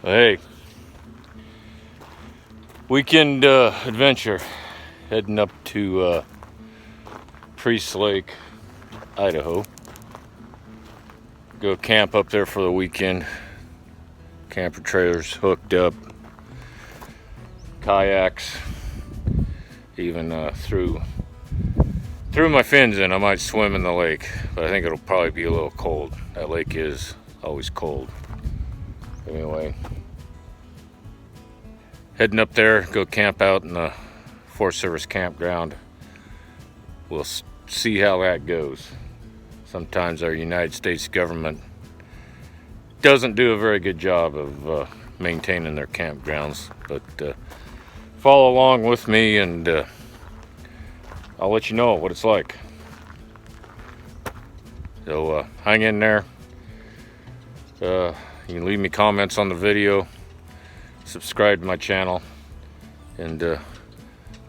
Hey, weekend adventure, heading up to Priest Lake, Idaho. Go camp up there for the weekend. Camper trailers hooked up, kayaks, even threw my fins in. I might swim in the lake, but I think it'll probably be a little cold. That lake is always cold. Anyway, heading up there, go camp out in the Forest Service campground. We'll see how that goes. Sometimes our United States government doesn't do a very good job of maintaining their campgrounds, but follow along with me and I'll let you know what it's like. So hang in there. You can leave me comments on the video, subscribe to my channel, and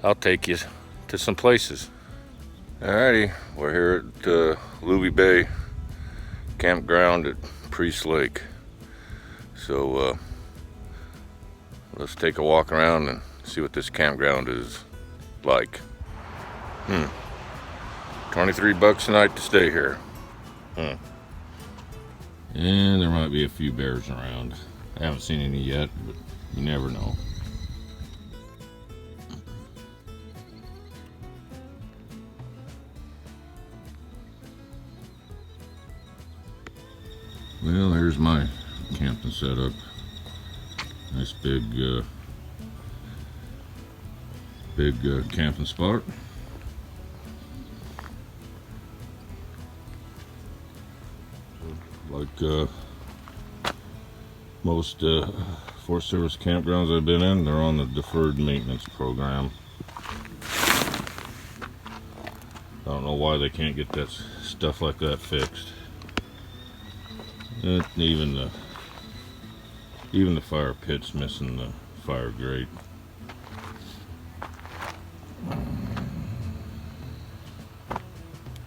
I'll take you to some places. Alrighty, we're here at Luby Bay Campground at Priest Lake. So let's take a walk around and see what this campground is like. $23 a night to stay here. And there might be a few bears around. I haven't seen any yet, but you never know. Well, here's my camping setup. Nice big camping spot. Like most Forest Service campgrounds I've been in, they're on the deferred maintenance program. I don't know why they can't get that stuff like that fixed. Even the fire pit's missing the fire grate.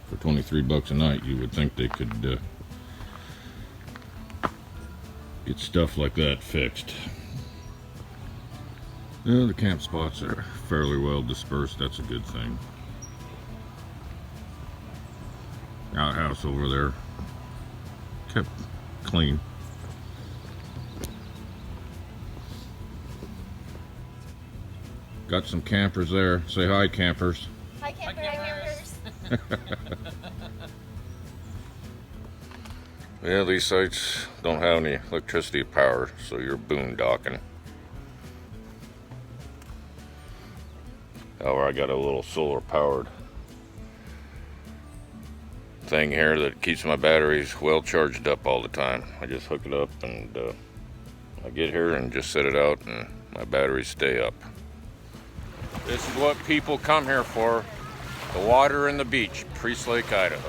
For $23 a night, you would think they could get stuff like that fixed. Well, the camp spots are fairly well dispersed. That's a good thing. Outhouse over there, kept clean. Got some campers there. Say hi, campers. Hi, campers. Yeah, these sites don't have any electricity power, so you're boondocking. However, I got a little solar powered thing here that keeps my batteries well charged up all the time. I just hook it up and I get here and just set it out and my batteries stay up. This is what people come here for: the water and the beach, Priest Lake, Idaho.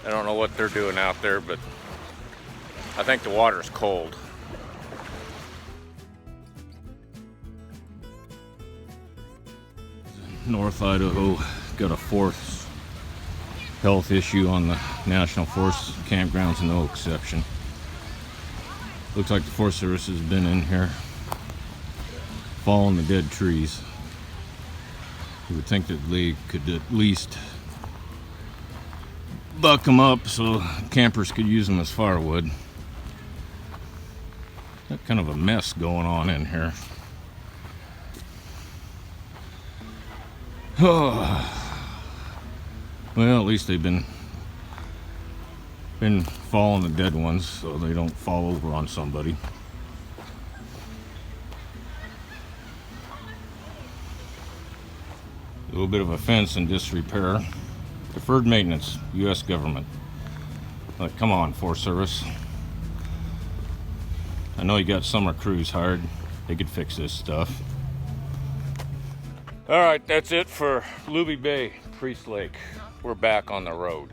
I don't know what they're doing out there, but I think the water's cold. North Idaho got a fourth health issue on the National Forest campgrounds, no exception. Looks like the Forest Service has been in here following the dead trees. You would think that they could at least buck them up so campers could use them as firewood. Got kind of a mess going on in here. Well, at least they've been following the dead ones so they don't fall over on somebody. A little bit of a fence in disrepair. Deferred maintenance, U.S. government. Like, come on, Forest Service. I know you got summer crews hired. They could fix this stuff. All right, that's it for Luby Bay, Priest Lake. We're back on the road.